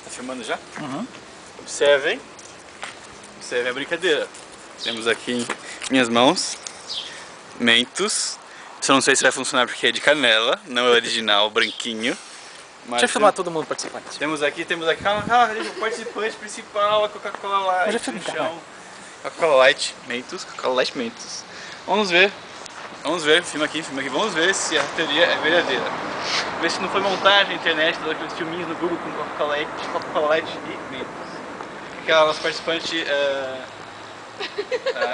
Tá filmando já? Uhum. Observem. Observem a brincadeira. Temos aqui em minhas mãos Mentos. Só não sei se vai funcionar porque é de canela, não é original, branquinho. Mas Deixa eu filmar todo mundo participante. temos aqui, calma, o participante principal, a Coca-Cola Light, Já filmei, no chão. Coca-Cola Light Mentos, Coca-Cola Light Mentos. Vamos ver, filma aqui, vamos ver se a teoria é verdadeira. Ver se não foi montagem na internet, todos aqueles filminhos no Google com Coca-Cola Light e Mentos. Aquela nossa participante,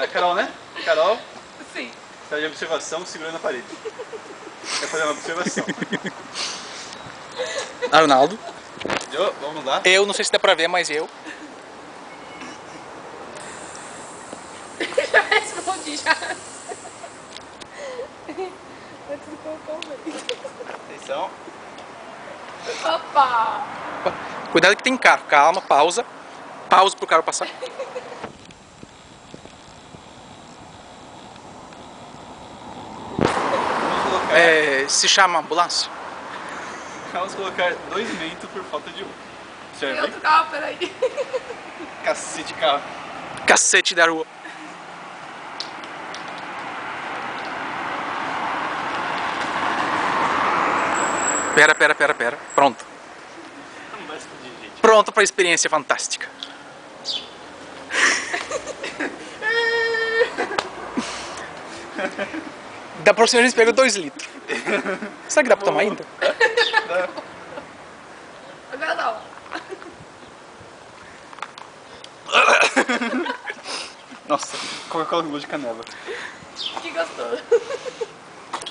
a Carol, né? Carol? Sim. Está de observação segurando a parede. Quer fazer uma observação. Arnaldo. Vamos lá. Eu, não sei se dá pra ver, mas eu. Já respondi, já. Antes de colocar o meio. Atenção. Opa! Cuidado que tem carro. Calma, pausa. Pausa pro carro passar. Vamos colocar, Se chama ambulância. vamos colocar 2 mentos por falta de um. Tem Serve? outro carro, peraí. Cacete, carro. Cacete da rua. Pera. Pronto. Não vai explodir, gente. Pronto pra experiência fantástica. Da próxima a gente pega 2 litros. Será que dá pra tomar ainda? Agora não. Nossa, Coca-Cola com gosto de canela. Que gostoso.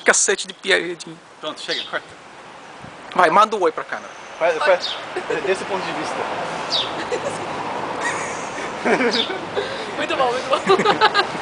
Cacete de piadinha. Pronto, chega, corta. Vai, manda um oi pra câmera. Faz desse ponto de vista. Muito bom, muito bom.